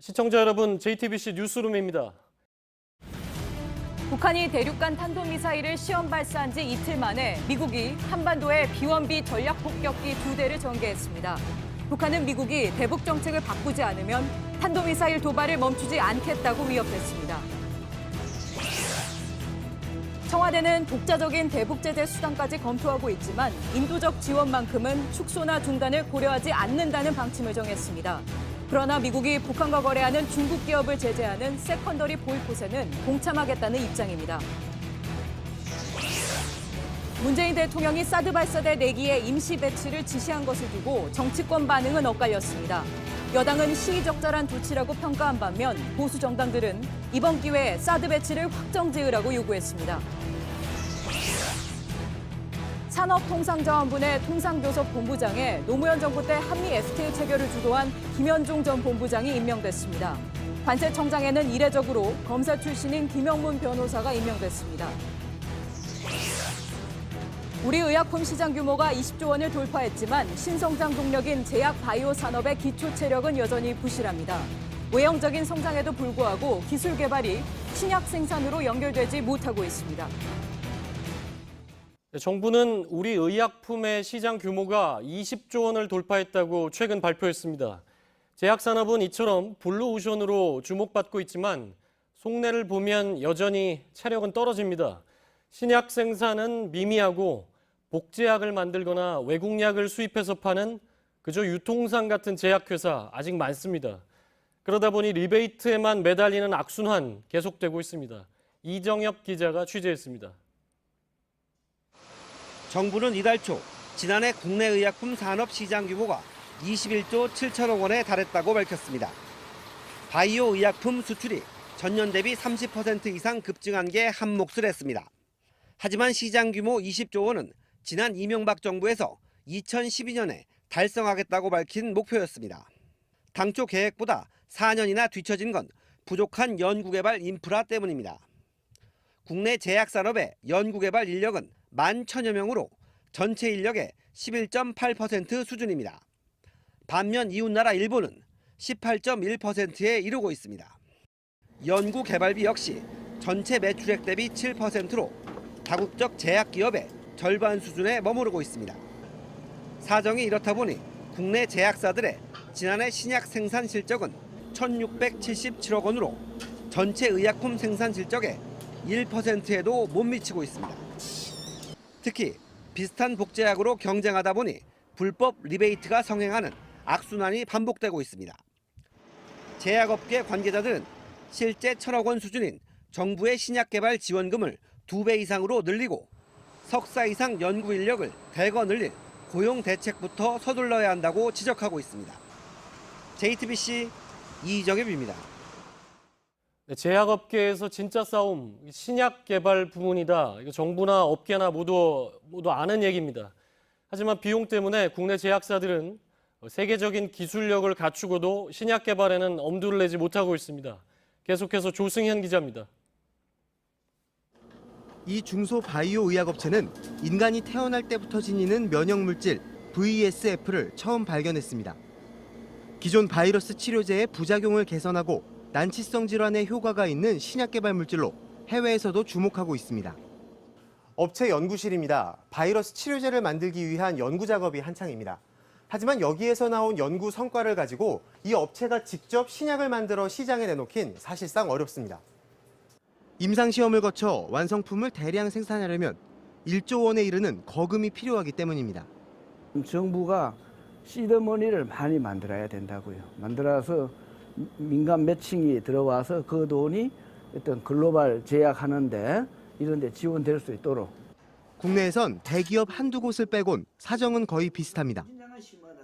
시청자 여러분, JTBC 뉴스룸입니다. 북한이 대륙간 탄도미사일을 시험 발사한 지 이틀 만에 미국이 한반도에 비원비 전략 폭격기 2대를 전개했습니다. 북한은 미국이 대북 정책을 바꾸지 않으면 탄도미사일 도발을 멈추지 않겠다고 위협했습니다. 청와대는 독자적인 대북 제재 수단까지 검토하고 있지만 인도적 지원만큼은 축소나 중단을 고려하지 않는다는 방침을 정했습니다. 그러나 미국이 북한과 거래하는 중국 기업을 제재하는 세컨더리 보이콧에는 동참하겠다는 입장입니다. 문재인 대통령이 사드 발사대 4기의 임시 배치를 지시한 것을 두고 정치권 반응은 엇갈렸습니다. 여당은 시의적절한 조치라고 평가한 반면 보수 정당들은 이번 기회에 사드 배치를 확정 지으라고 요구했습니다. 산업통상자원부의 통상교섭 본부장에 노무현 정부 때 한미 FTA 체결을 주도한 김현종 전 본부장이 임명됐습니다. 관세청장에는 이례적으로 검사 출신인 김영문 변호사가 임명됐습니다. 우리 의약품 시장 규모가 20조 원을 돌파했지만 신성장 동력인 제약 바이오 산업의 기초 체력은 여전히 부실합니다. 외형적인 성장에도 불구하고 기술 개발이 신약 생산으로 연결되지 못하고 있습니다. 정부는 우리 의약품의 시장 규모가 20조 원을 돌파했다고 최근 발표했습니다. 제약산업은 이처럼 블루오션으로 주목받고 있지만 속내를 보면 여전히 체력은 떨어집니다. 신약 생산은 미미하고 복제약을 만들거나 외국약을 수입해서 파는 그저 유통상 같은 제약회사 아직 많습니다. 그러다 보니 리베이트에만 매달리는 악순환 계속되고 있습니다. 이정엽 기자가 취재했습니다. 정부는 이달 초 지난해 국내 의약품 산업 시장 규모가 21조 7천억 원에 달했다고 밝혔습니다. 바이오 의약품 수출이 전년 대비 30% 이상 급증한 게 한몫을 했습니다. 하지만 시장 규모 20조 원은 지난 이명박 정부에서 2012년에 달성하겠다고 밝힌 목표였습니다. 당초 계획보다 4년이나 뒤처진 건 부족한 연구개발 인프라 때문입니다. 국내 제약산업의 연구개발 인력은 11,000여 명으로 전체 인력의 11.8% 수준입니다. 반면 이웃나라 일본은 18.1%에 이르고 있습니다. 연구개발비 역시 전체 매출액 대비 7%로 다국적 제약기업의 절반 수준에 머무르고 있습니다. 사정이 이렇다 보니 국내 제약사들의 지난해 신약 생산 실적은 1,677억 원으로 전체 의약품 생산 실적의 1%에도 못 미치고 있습니다. 특히 비슷한 복제약으로 경쟁하다 보니 불법 리베이트가 성행하는 악순환이 반복되고 있습니다. 제약업계 관계자들은 실제 1,000억 원 수준인 정부의 신약개발 지원금을 2배 이상으로 늘리고 석사 이상 연구 인력을 대거 늘릴 고용 대책부터 서둘러야 한다고 지적하고 있습니다. JTBC 이정엽입니다. 제약업계에서 진짜 싸움, 신약 개발 부문이다. 이거 정부나 업계나 모두 아는 얘기입니다. 하지만 비용 때문에 국내 제약사들은 세계적인 기술력을 갖추고도 신약 개발에는 엄두를 내지 못하고 있습니다. 계속해서 조승현 기자입니다. 이 중소바이오 의약업체는 인간이 태어날 때부터 지니는 면역물질 VSF를 처음 발견했습니다. 기존 바이러스 치료제의 부작용을 개선하고 난치성 질환에 효과가 있는 신약 개발 물질로 해외에서도 주목하고 있습니다. 업체 연구실입니다. 바이러스 치료제를 만들기 위한 연구 작업이 한창입니다. 하지만 여기에서 나온 연구 성과를 가지고 이 업체가 직접 신약을 만들어 시장에 내놓긴 사실상 어렵습니다. 임상시험을 거쳐 완성품을 대량 생산하려면 1조 원에 이르는 거금이 필요하기 때문입니다. 정부가 시드머니를 많이 만들어야 된다고요. 만들어서 민간 매칭이 들어와서 그 돈이 어떤 글로벌 제약하는데 이런 데 지원될 수 있도록. 국내에선 대기업 한두 곳을 빼곤 사정은 거의 비슷합니다.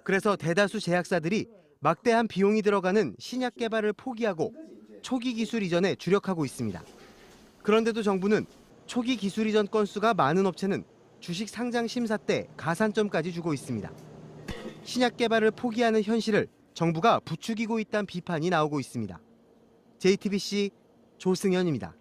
그래서 대다수 제약사들이 막대한 비용이 들어가는 신약 개발을 포기하고 초기 기술 이전에 주력하고 있습니다. 그런데도 정부는 초기 기술 이전 건수가 많은 업체는 주식 상장 심사 때 가산점까지 주고 있습니다. 신약 개발을 포기하는 현실을 정부가 부추기고 있다는 비판이 나오고 있습니다. JTBC 조승현입니다.